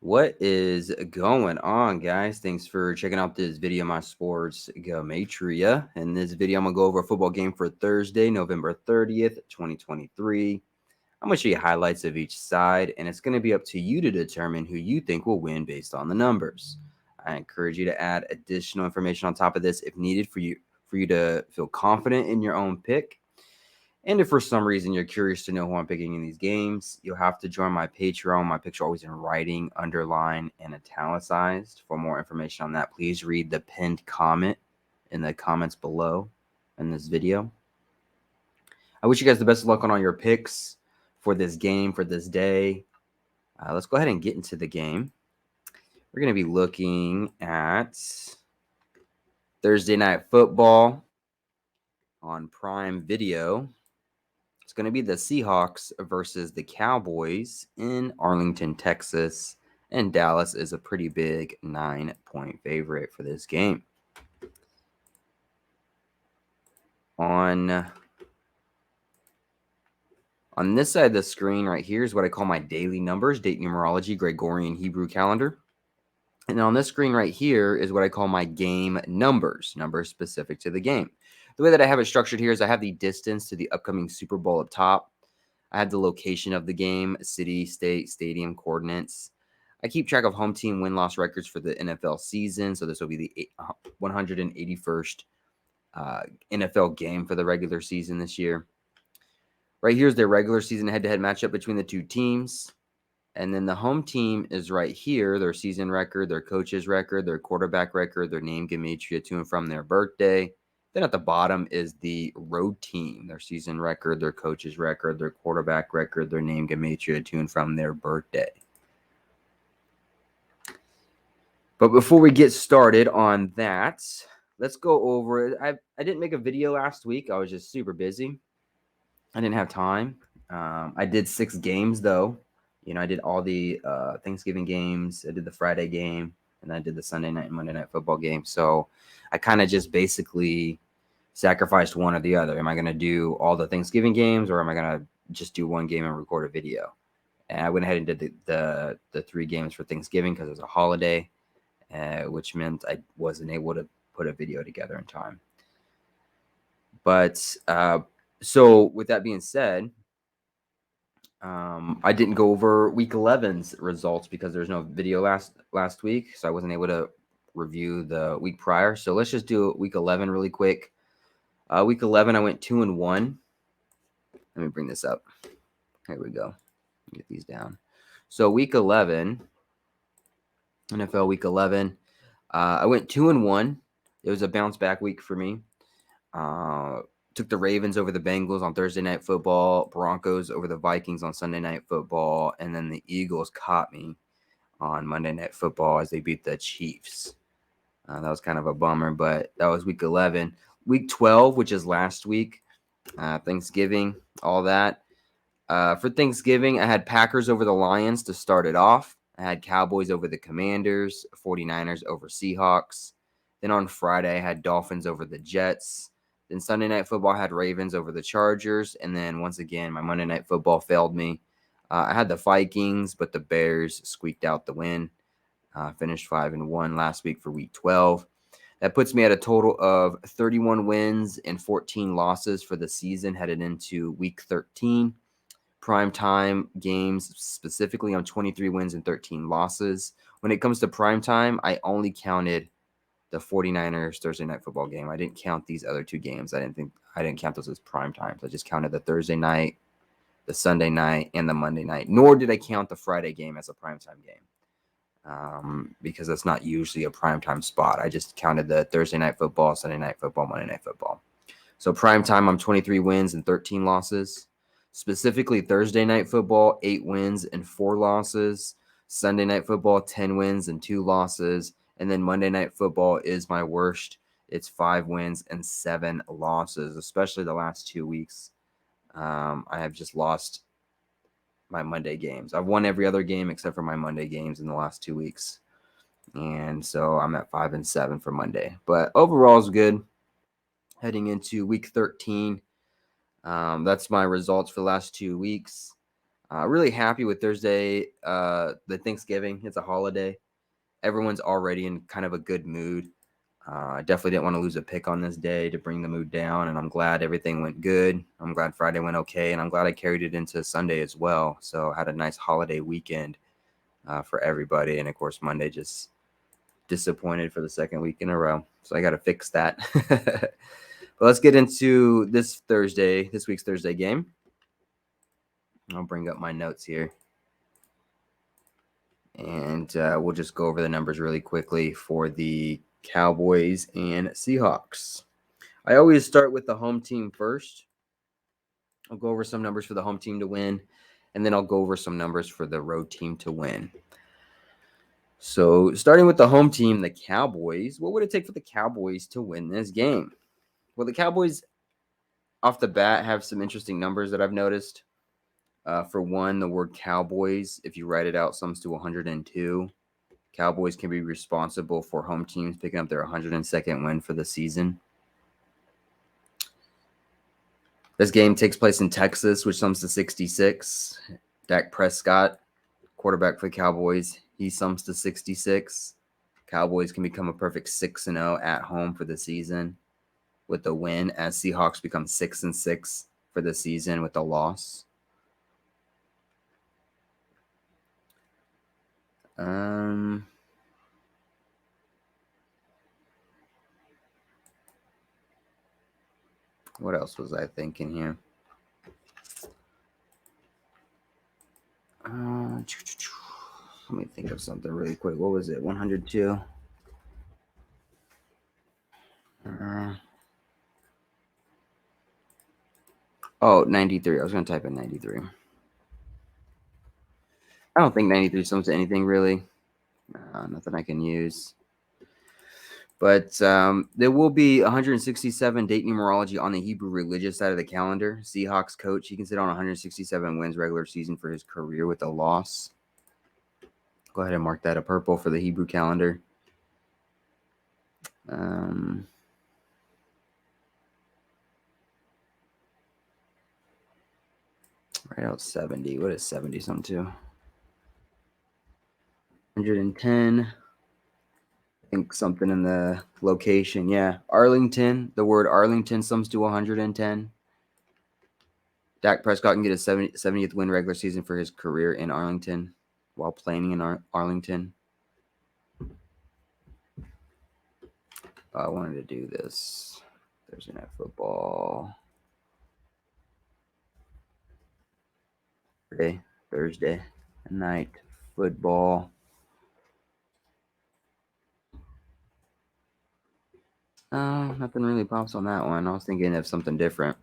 What is going on, guys? Thanks for checking out this video, my sports Gematria. In this video, I'm going to go over a football game for Thursday, November 30th, 2023. I'm going to show you highlights of each side, and it's going to be up to you to determine who you think will win based on the numbers. I encourage you to add additional information on top of this if needed for you to feel confident in your own pick. And if for some reason you're curious to know who I'm picking in these games, you'll have to join my Patreon. My picks are always in writing, underlined, and italicized. For more information on that, please read the pinned comment in the comments below in this video. I wish you guys the best of luck on all your picks for this game, for this day. Let's go ahead and get into the game. We're going to be looking at Thursday Night Football on Prime Video. It's going to be the Seahawks versus the Cowboys in Arlington, Texas. And Dallas is a pretty big 9-point favorite for this game. On this side of the screen right here is what I call my daily numbers, date numerology, Gregorian Hebrew calendar. And on this screen right here is what I call my game numbers specific to the game. The way that I have it structured here is I have the distance to the upcoming Super Bowl up top. I have the location of the game, city, state, stadium, coordinates. I keep track of home team win-loss records for the NFL season. So this will be the 181st NFL game for the regular season this year. Right here is their regular season head-to-head matchup between the two teams. And then the home team is right here, their season record, their coach's record, their quarterback record, their name, Gematria, to and from their birthday. Then at the bottom is the road team, their season record, their coach's record, their quarterback record, their name, Gematria, to and from their birthday. But before we get started on that, let's go over it. I didn't make a video last week. I was just super busy. I didn't have time. I did 6 games, though. I did all the Thanksgiving games. I did the Friday game, and I did the Sunday night and Monday night football game. So I kind of just basically sacrificed one or the other. Am I going to do all the Thanksgiving games, or am I going to just do one game and record a video? And I went ahead and did the 3 games for Thanksgiving because it was a holiday, which meant I wasn't able to put a video together in time. But so with that being said, I didn't go over week 11's results because there's no video last week, so I wasn't able to review the week prior. So let's just do week 11 really quick. Week 11, I went 2-1. Let me bring this up. Here we go. Get these down. So week 11, NFL week 11, I went 2-1. It was a bounce back week for me. Took the Ravens over the Bengals on Thursday Night Football, Broncos over the Vikings on Sunday Night Football, and then the Eagles caught me on Monday Night Football as they beat the Chiefs. That was kind of a bummer, but that was week 11. Week 12, which is last week, Thanksgiving, all that. For Thanksgiving, I had Packers over the Lions to start it off. I had Cowboys over the Commanders, 49ers over Seahawks. Then on Friday, I had Dolphins over the Jets. Then Sunday Night Football had Ravens over the Chargers. And then once again, my Monday Night Football failed me. I had the Vikings, but the Bears squeaked out the win. Finished 5-1 last week for week 12. That puts me at a total of 31 wins and 14 losses for the season headed into week 13. Primetime games, specifically on 23 wins and 13 losses. When it comes to primetime, I only counted the 49ers Thursday Night Football game. I didn't count these other 2 games. I didn't count those as prime times. I just counted the Thursday night, the Sunday night, and the Monday night. Nor did I count the Friday game as a primetime game because that's not usually a primetime spot. I just counted the Thursday Night Football, Sunday Night Football, Monday Night Football. So primetime, I'm 23 wins and 13 losses. Specifically Thursday Night Football, 8 wins and 4 losses. Sunday Night Football, 10 wins and 2 losses. And then Monday Night Football is my worst. It's 5 wins and 7 losses, especially the last 2 weeks. I have just lost my Monday games. I've won every other game except for my Monday games in the last 2 weeks. And so I'm at 5-7 for Monday. But overall is good. Heading into week 13, that's my results for the last 2 weeks. Really happy with Thursday, the Thanksgiving. It's a holiday. Everyone's already in kind of a good mood. I definitely didn't want to lose a pick on this day to bring the mood down, and I'm glad everything went good. I'm glad Friday went okay, and I'm glad I carried it into Sunday as well. So I had a nice holiday weekend for everybody, and of course Monday just disappointed for the second week in a row. So I got to fix that. But let's get into this week's Thursday game. I'll bring up my notes here. And we'll just go over the numbers really quickly for the Cowboys and Seahawks. I always start with the home team first. I'll go over some numbers for the home team to win, and then I'll go over some numbers for the road team to win. So starting with the home team, the Cowboys, what would it take for the Cowboys to win this game? Well, the Cowboys off the bat have some interesting numbers that I've noticed. For one, the word Cowboys, if you write it out, sums to 102. Cowboys can be responsible for home teams picking up their 102nd win for the season. This game takes place in Texas, which sums to 66. Dak Prescott, quarterback for the Cowboys, he sums to 66. Cowboys can become a perfect 6-0 at home for the season with the win, as Seahawks become 6-6 for the season with a loss. What else was I thinking here? Let me think of something really quick. What was it? 102? 93. I was going to type in 93. I don't think 93 sums to anything really. Nothing I can use. But there will be 167 date numerology on the Hebrew religious side of the calendar. Seahawks coach, he can sit on 167 wins regular season for his career with a loss. Go ahead and mark that a purple for the Hebrew calendar. Right out 70. What is 70 sum to? 110. I think something in the location. Yeah. Arlington. The word Arlington sums to 110. Dak Prescott can get his 70th win regular season for his career in Arlington while playing in Arlington. I wanted to do this. Thursday Night Football. Thursday Night Football. Nothing really pops on that one. I was thinking of something different.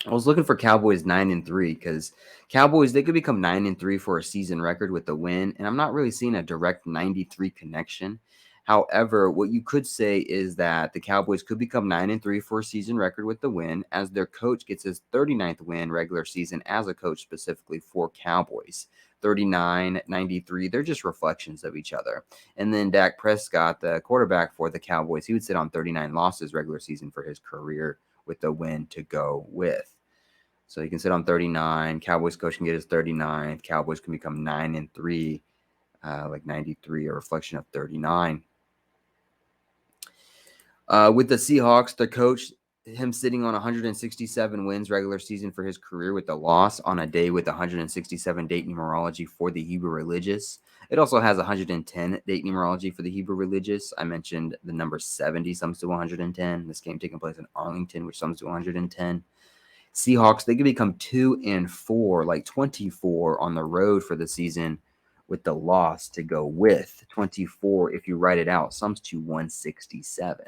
I was looking for Cowboys 9-3 because Cowboys, they could become 9-3 for a season record with the win, and I'm not really seeing a direct 93 connection. However, what you could say is that the Cowboys could become 9-3 for a season record with the win, as their coach gets his 39th win regular season as a coach specifically for Cowboys. 39, 93, they're just reflections of each other. And then Dak Prescott, the quarterback for the Cowboys, he would sit on 39 losses regular season for his career with the win to go with. So he can sit on 39. Cowboys coach can get his 39th. Cowboys can become 9-3, like 93, a reflection of 39. With the Seahawks, the coach, him sitting on 167 wins regular season for his career with a loss on a day with 167 date numerology for the Hebrew religious. It also has 110 date numerology for the Hebrew religious. I mentioned the number 70 sums to 110. This game taking place in Arlington, which sums to 110. Seahawks, they could become 2-4, like 24 on the road for the season with the loss to go with. 24, if you write it out, sums to 167.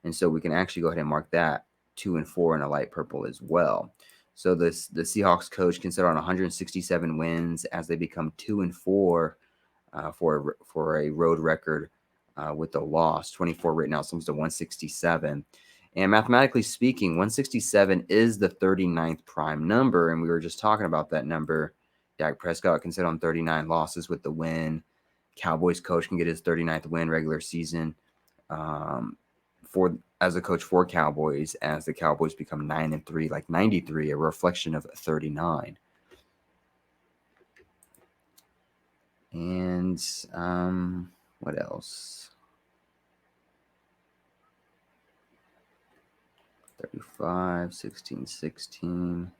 And so we can actually go ahead and mark that 2-4 in a light purple as well. So the Seahawks coach can sit on 167 wins as they become 2-4 for a road record with the loss. 24 written out sums to 167. And mathematically speaking, 167 is the 39th prime number. And we were just talking about that number. Dak Prescott can sit on 39 losses with the win. Cowboys coach can get his 39th win regular season as a coach for Cowboys, as the Cowboys become 9-3, like 93, a reflection of 39. And what else? 35, 16, 16.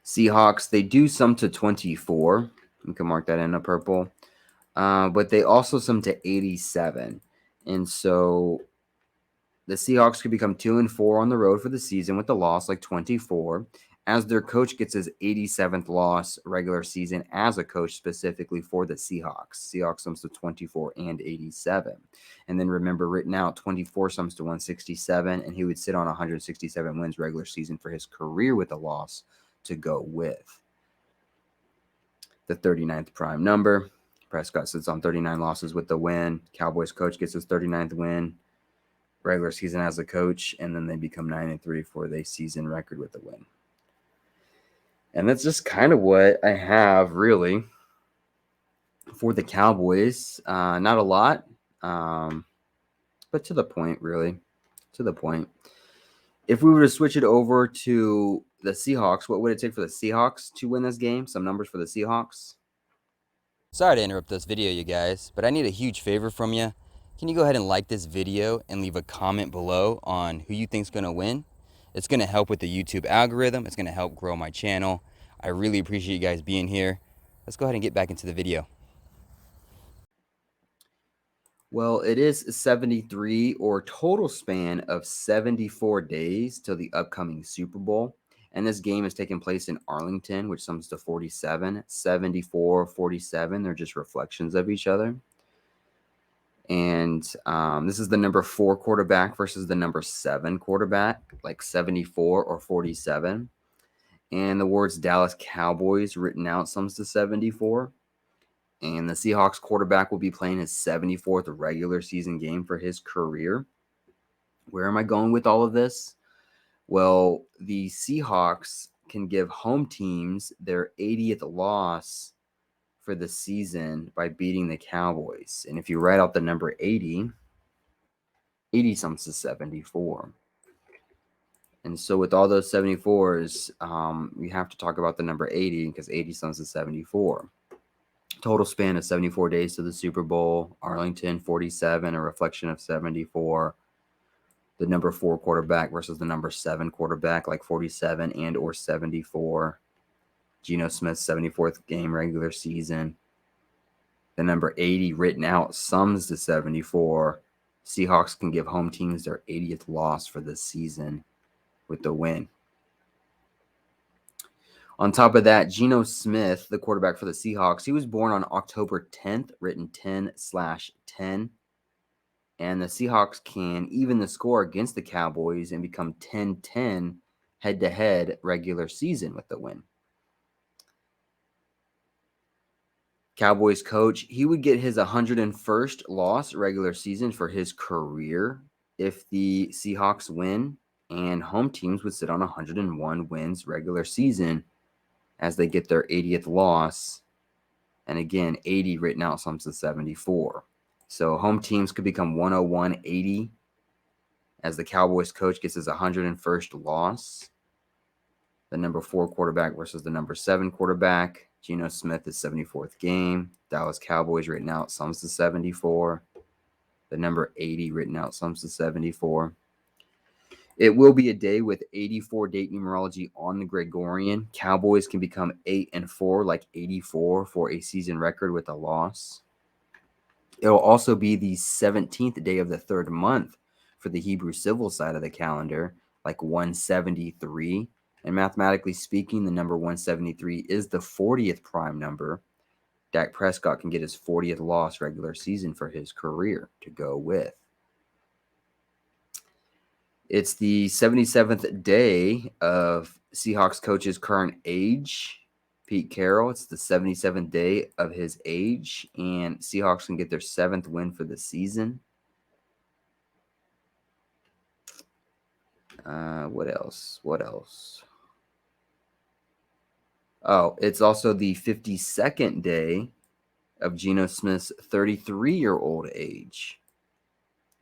Seahawks, they do sum to 24. You can mark that in a purple. But they also sum to 87. And so the Seahawks could become 2-4 on the road for the season with the loss, like 24, as their coach gets his 87th loss regular season as a coach specifically for the Seahawks. Seahawks sums to 24 and 87. And then remember, written out, 24 sums to 167, and he would sit on 167 wins regular season for his career with a loss to go with. The 39th prime number. Prescott sits on 39 losses with the win. Cowboys coach gets his 39th win regular season as a coach, and then they become 9-3 for the season record with a win. And that's just kind of what I have really for the Cowboys. Not a lot, but to the point, really. To the point. If we were to switch it over to the Seahawks, what would it take for the Seahawks to win this game? Some numbers for the Seahawks. Sorry to interrupt this video, you guys, but I need a huge favor from you. Can you go ahead and like this video and leave a comment below on who you think's going to win? It's going to help with the YouTube algorithm. It's going to help grow my channel. I really appreciate you guys being here. Let's go ahead and get back into the video. Well, it is 73 or total span of 74 days till the upcoming Super Bowl. And this game is taking place in Arlington, which sums to 47, 74, 47. They're just reflections of each other. And this is the number 4 quarterback versus the number 7 quarterback, like 74 or 47. And the words Dallas Cowboys written out sums to 74. And the Seahawks quarterback will be playing his 74th regular season game for his career. Where am I going with all of this? Well, the Seahawks can give home teams their 80th loss for the season by beating the Cowboys. And if you write out the number 80, 80 sums to 74. And so with all those 74s, we have to talk about the number 80 because 80 sums to 74. Total span of 74 days to the Super Bowl. Arlington, 47, a reflection of 74. The number 4 quarterback versus the number 7 quarterback, like 47 and or 74. Geno Smith's 74th game regular season. The number 80 written out sums to 74. Seahawks can give home teams their 80th loss for the season with the win. On top of that, Geno Smith, the quarterback for the Seahawks, he was born on October 10th, written 10/10. And the Seahawks can even the score against the Cowboys and become 10-10 head-to-head regular season with the win. Cowboys coach, he would get his 101st loss regular season for his career if the Seahawks win, and home teams would sit on 101 wins regular season as they get their 80th loss. And again, 80 written out sums to 74. So home teams could become 101-80 as the Cowboys coach gets his 101st loss. The number 4 quarterback versus the number 7 quarterback. Geno Smith is 74th game. Dallas Cowboys written out sums to 74. The number 80 written out sums to 74. It will be a day with 84 date numerology on the Gregorian. Cowboys can become 8-4, like 84 for a season record with a loss. It'll also be the 17th day of the 3rd month for the Hebrew civil side of the calendar, like 173. And mathematically speaking, the number 173 is the 40th prime number. Dak Prescott can get his 40th loss regular season for his career to go with. It's the 77th day of Seahawks coach's current age, Pete Carroll. It's the 77th day of his age, and Seahawks can get their 7th win for the season. What else? Oh, it's also the 52nd day of Geno Smith's 33-year-old age.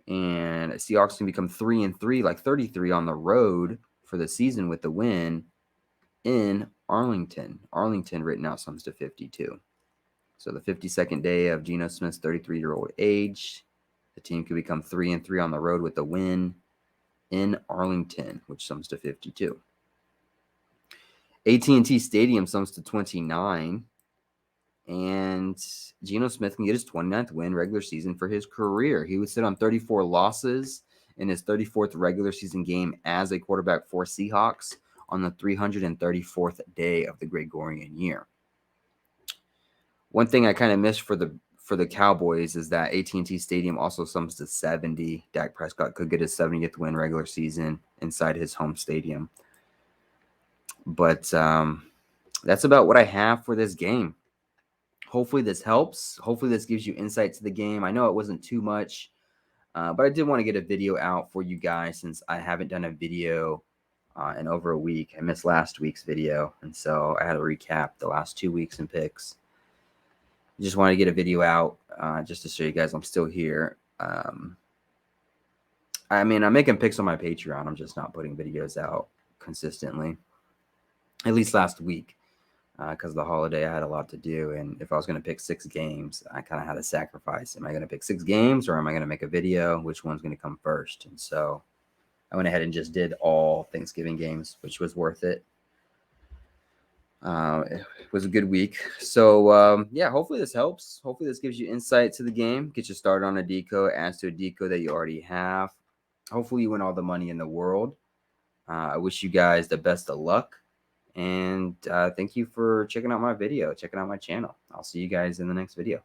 And Seahawks can become 3-3, like 33 on the road for the season with the win in Arlington. Arlington written out sums to 52. So the 52nd day of Geno Smith's 33-year-old age, the team could become 3-3 on the road with the win in Arlington, which sums to 52. AT&T Stadium sums to 29. And Geno Smith can get his 29th win regular season for his career. He would sit on 34 losses in his 34th regular season game as a quarterback for Seahawks on the 334th day of the Gregorian year. One thing I kind of missed for the Cowboys is that AT&T Stadium also sums to 70. Dak Prescott could get his 70th win regular season inside his home stadium. But that's about what I have for this game. Hopefully this helps. Hopefully this gives you insight to the game. I know it wasn't too much, but I did want to get a video out for you guys since I haven't done a video in over a week. I missed last week's video, and so I had to recap the last 2 weeks in picks. I just wanted to get a video out just to show you guys I'm still here. I mean, I'm making picks on my Patreon. I'm just not putting videos out consistently, at least last week. Because of the holiday, I had a lot to do. And if I was going to pick 6 games, I kind of had to sacrifice. Am I going to pick 6 games or am I going to make a video? Which one's going to come first? And so I went ahead and just did all Thanksgiving games, which was worth it. It was a good week. So, yeah, hopefully this helps. Hopefully this gives you insight to the game, get you started on a decode, adds to a decode that you already have. Hopefully you win all the money in the world. I wish you guys the best of luck. And thank you for checking out my video, checking out my channel. I'll see you guys in the next video.